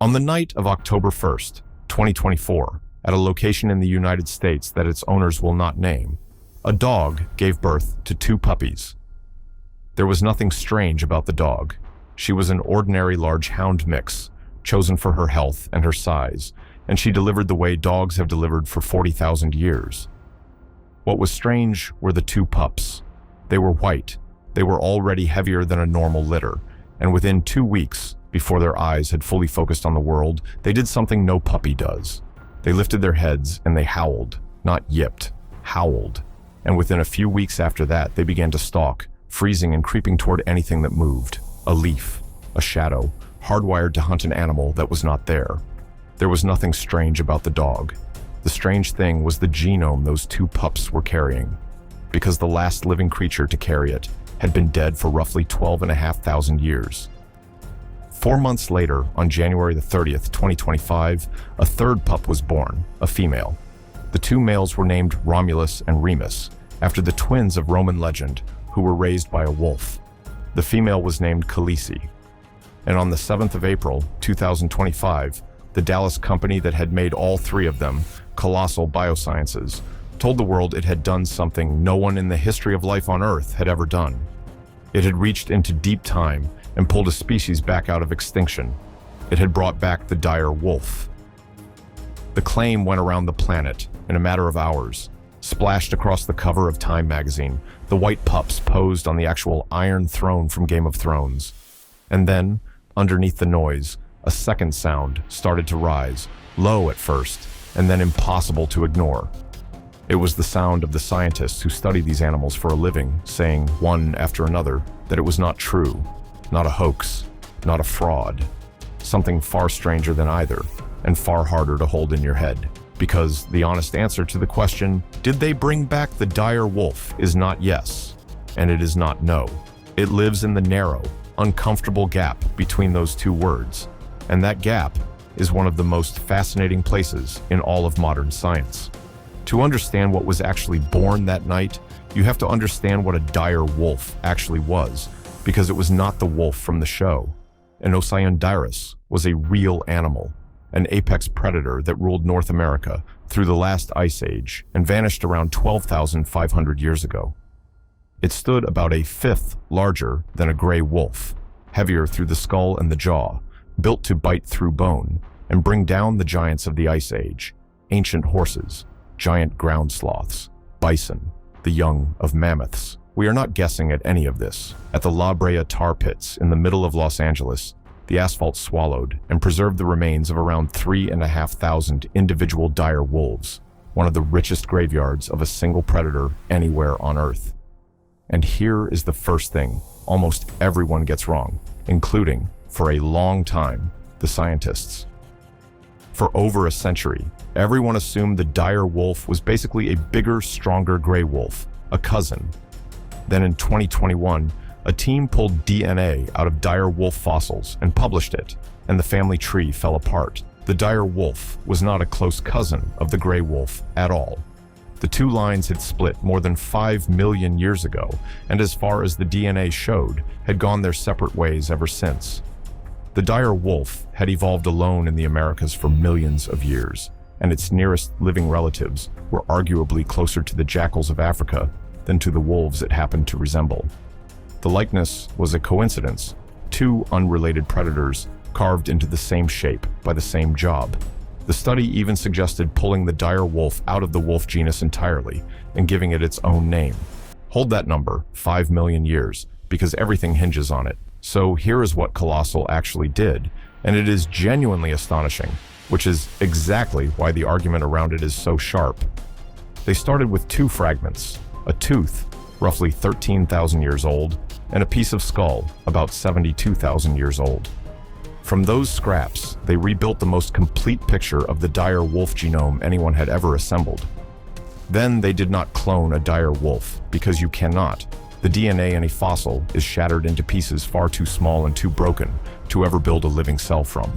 On the night of October 1st, 2024, at a location in the United States that its owners will not name, a dog gave birth to 2 puppies. There was nothing strange about the dog. She was an ordinary large hound mix, chosen for her health and her size, and she delivered the way dogs have delivered for 40,000 years. What was strange were the 2 pups. They were white. They were already heavier than a normal litter, and within 2 weeks, before their eyes had fully focused on the world, they did something no puppy does. They lifted their heads and they howled, not yipped, howled. And within a few weeks after that, they began to stalk, freezing and creeping toward anything that moved. A leaf, a shadow, hardwired to hunt an animal that was not there. There was nothing strange about the dog. The strange thing was the genome those 2 pups were carrying, because the last living creature to carry it had been dead for roughly 12,500 years. 4 months later, on January 30th, 2025, a 3rd pup was born, a female. The 2 males were named Romulus and Remus, after the twins of Roman legend, who were raised by a wolf. The female was named Khaleesi. And on the 7th of April, 2025, the Dallas company that had made all 3 of them, Colossal Biosciences, told the world it had done something no one in the history of life on Earth had ever done. It had reached into deep time and pulled a species back out of extinction. It had brought back the dire wolf. The claim went around the planet in a matter of hours. Splashed across the cover of Time magazine, the white pups posed on the actual Iron Throne from Game of Thrones. And then, underneath the noise, a second sound started to rise, low at first, and then impossible to ignore. It was the sound of the scientists who study these animals for a living, saying, one after another, that it was not true, not a hoax, not a fraud. Something far stranger than either, and far harder to hold in your head. Because the honest answer to the question, did they bring back the dire wolf, is not yes, and it is not no. It lives in the narrow, uncomfortable gap between those 2 words, and that gap is one of the most fascinating places in all of modern science. To understand what was actually born that night, you have to understand what a dire wolf actually was, because it was not the wolf from the show. An Direwolf was a real animal, an apex predator that ruled North America through the last ice age and vanished around 12,500 years ago. It stood about a 5th larger than a gray wolf, heavier through the skull and the jaw, built to bite through bone and bring down the giants of the ice age, ancient horses, giant ground sloths, bison, the young of mammoths. We are not guessing at any of this. At the La Brea tar pits in the middle of Los Angeles, the asphalt swallowed and preserved the remains of around 3,500 individual dire wolves, one of the richest graveyards of a single predator anywhere on Earth. And here is the first thing almost everyone gets wrong, including, for a long time, the scientists. For over a century, everyone assumed the dire wolf was basically a bigger, stronger gray wolf, a cousin. Then in 2021, a team pulled DNA out of dire wolf fossils and published it, and the family tree fell apart. The dire wolf was not a close cousin of the gray wolf at all. The 2 lines had split more than 5 million years ago, and as far as the DNA showed, had gone their separate ways ever since. The dire wolf had evolved alone in the Americas for millions of years, and its nearest living relatives were arguably closer to the jackals of Africa than to the wolves it happened to resemble. The likeness was a coincidence, 2 unrelated predators carved into the same shape by the same job. The study even suggested pulling the dire wolf out of the wolf genus entirely and giving it its own name. Hold that number, 5 million years, because everything hinges on it. So here is what Colossal actually did, and it is genuinely astonishing, which is exactly why the argument around it is so sharp. They started with 2 fragments, a tooth, roughly 13,000 years old, and a piece of skull, about 72,000 years old. From those scraps, they rebuilt the most complete picture of the dire wolf genome anyone had ever assembled. Then they did not clone a dire wolf, because you cannot. The DNA in a fossil is shattered into pieces far too small and too broken to ever build a living cell from.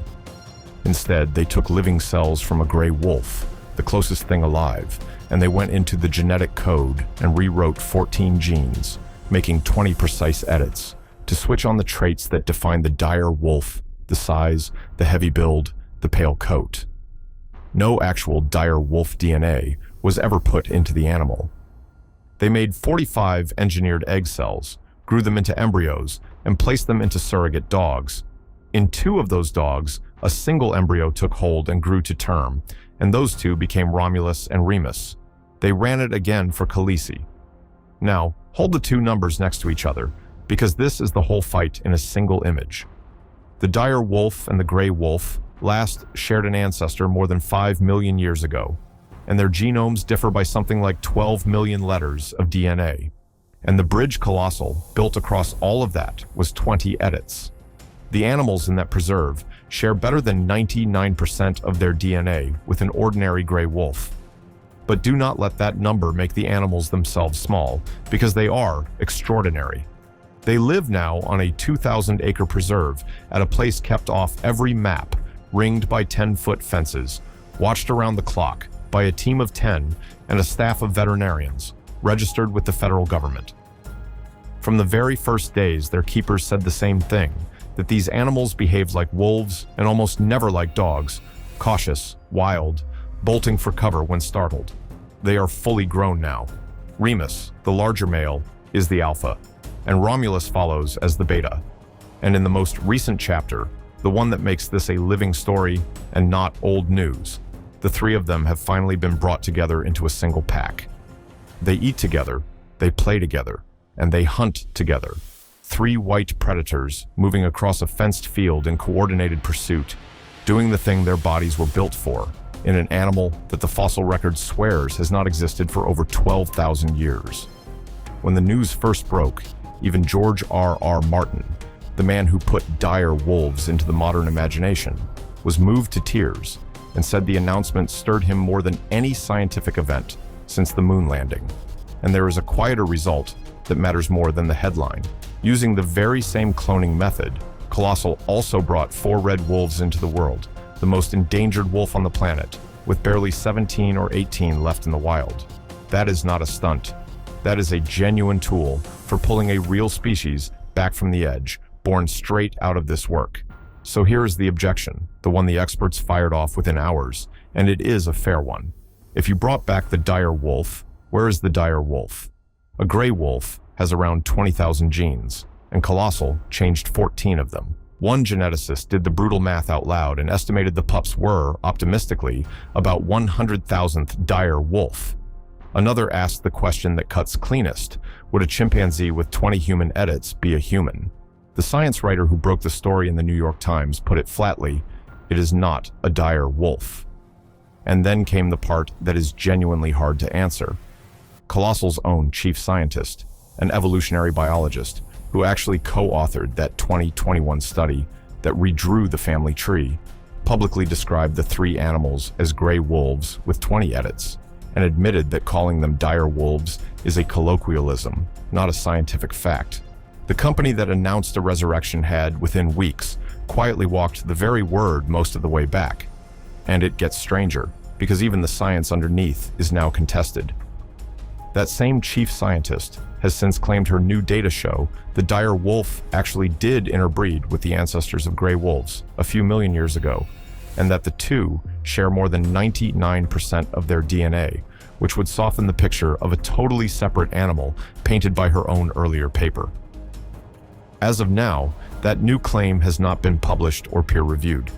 Instead, they took living cells from a gray wolf, the closest thing alive, and they went into the genetic code and rewrote 14 genes, making 20 precise edits to switch on the traits that define the dire wolf the size, the heavy build, the pale coat. No actual dire wolf DNA was ever put into the animal. They made 45 engineered egg cells, grew them into embryos, and placed them into surrogate dogs. In 2 of those dogs, a single embryo took hold and grew to term, and those 2 became Romulus and Remus. They ran it again for Khaleesi. Now, hold the 2 numbers next to each other, because this is the whole fight in a single image. The dire wolf and the gray wolf last shared an ancestor more than 5 million years ago, and their genomes differ by something like 12 million letters of DNA. And the bridge Colossal, built across all of that, was 20 edits. The animals in that preserve share better than 99% of their DNA with an ordinary gray wolf. But do not let that number make the animals themselves small, because they are extraordinary. They live now on a 2,000-acre preserve at a place kept off every map, ringed by 10-foot fences, watched around the clock by a team of 10 and a staff of veterinarians, registered with the federal government. From the very first days, their keepers said the same thing, that these animals behaved like wolves and almost never like dogs, cautious, wild, bolting for cover when startled. They are fully grown now. Remus, the larger male, is the alpha, and Romulus follows as the beta. And in the most recent chapter, the one that makes this a living story and not old news, the 3 of them have finally been brought together into a single pack. They eat together, they play together, and they hunt together. 3 white predators moving across a fenced field in coordinated pursuit, doing the thing their bodies were built for, in an animal that the fossil record swears has not existed for over 12,000 years. When the news first broke, even George R.R. Martin, the man who put dire wolves into the modern imagination, was moved to tears and said the announcement stirred him more than any scientific event since the moon landing. And there is a quieter result that matters more than the headline. Using the very same cloning method, Colossal also brought 4 red wolves into the world, the most endangered wolf on the planet, with barely 17 or 18 left in the wild. That is not a stunt. That is a genuine tool for pulling a real species back from the edge, born straight out of this work. So here is the objection, the one the experts fired off within hours, and it is a fair one. If you brought back the dire wolf, where is the dire wolf? A gray wolf has around 20,000 genes, and Colossal changed 14 of them. One geneticist did the brutal math out loud and estimated the pups were, optimistically, about 100,000th dire wolf. Another asked the question that cuts cleanest: would a chimpanzee with 20 human edits be a human? The science writer who broke the story in the New York Times put it flatly: it is not a dire wolf. And then came the part that is genuinely hard to answer. Colossal's own chief scientist, an evolutionary biologist, who actually co-authored that 2021 study that redrew the family tree, publicly described the 3 animals as gray wolves with 20 edits, and admitted that calling them dire wolves is a colloquialism, not a scientific fact. The company that announced a resurrection had, within weeks, quietly walked the very word most of the way back. And it gets stranger, because even the science underneath is now contested. That same chief scientist has since claimed her new data show the dire wolf actually did interbreed with the ancestors of gray wolves a few million years ago, and that the 2 share more than 99% of their DNA, which would soften the picture of a totally separate animal painted by her own earlier paper. As of now, that new claim has not been published or peer-reviewed.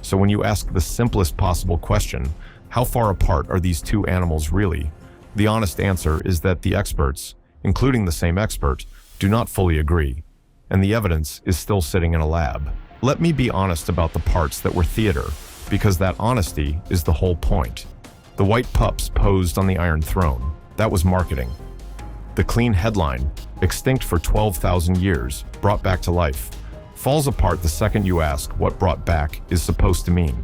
So when you ask the simplest possible question, how far apart are these 2 animals really? The honest answer is that the experts, including the same expert, do not fully agree, and the evidence is still sitting in a lab. Let me be honest about the parts that were theater, because that honesty is the whole point. The white pups posed on the Iron Throne. That was marketing. The clean headline, extinct for 12,000 years, brought back to life, falls apart the second you ask what brought back is supposed to mean.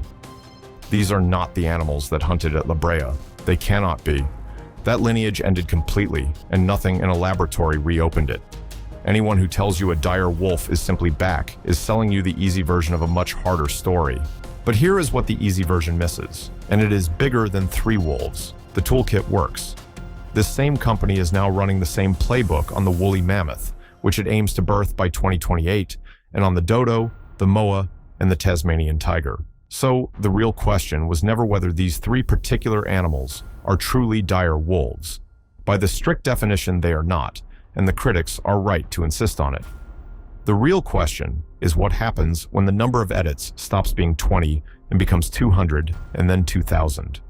These are not the animals that hunted at La Brea. They cannot be. That lineage ended completely, and nothing in a laboratory reopened it. Anyone who tells you a dire wolf is simply back is selling you the easy version of a much harder story. But here is what the easy version misses, and it is bigger than 3 wolves. The toolkit works. This same company is now running the same playbook on the woolly mammoth, which it aims to birth by 2028, and on the dodo, the moa, and the Tasmanian tiger. So, the real question was never whether these three particular animals are truly dire wolves. By the strict definition, they are not, and the critics are right to insist on it. The real question is what happens when the number of edits stops being 20 and becomes 200 and then 2,000.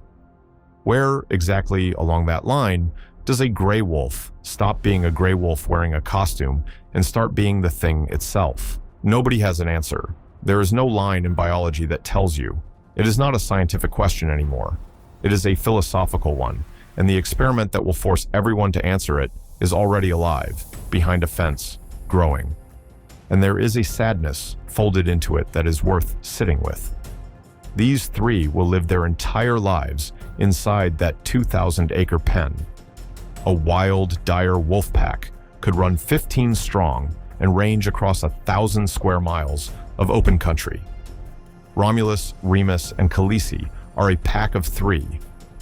Where exactly along that line does a gray wolf stop being a gray wolf wearing a costume and start being the thing itself? Nobody has an answer. There is no line in biology that tells you. It is not a scientific question anymore. It is a philosophical one, and the experiment that will force everyone to answer it is already alive, behind a fence, growing. And there is a sadness folded into it that is worth sitting with. These three will live their entire lives inside that 2,000-acre pen. A wild, dire wolf pack could run 15 strong and range across 1,000 square miles of open country. Romulus, Remus, and Khaleesi are a pack of three,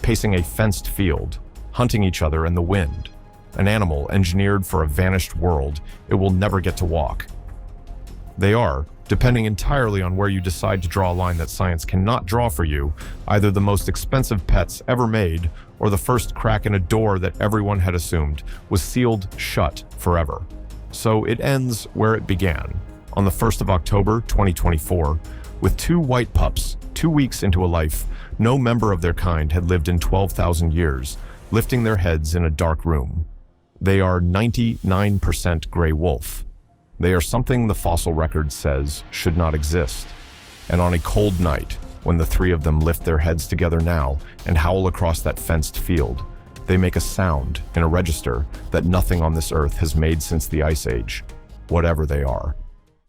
pacing a fenced field, hunting each other in the wind, an animal engineered for a vanished world it will never get to walk. They are, depending entirely on where you decide to draw a line that science cannot draw for you, either the most expensive pets ever made or the first crack in a door that everyone had assumed was sealed shut forever. So it ends where it began, on the 1st of October 2024, with two white pups, 2 weeks into a life no member of their kind had lived in 12,000 years, lifting their heads in a dark room. They are 99% gray wolf. They are something the fossil record says should not exist. And on a cold night, when the three of them lift their heads together now and howl across that fenced field, they make a sound in a register that nothing on this earth has made since the Ice Age, whatever they are.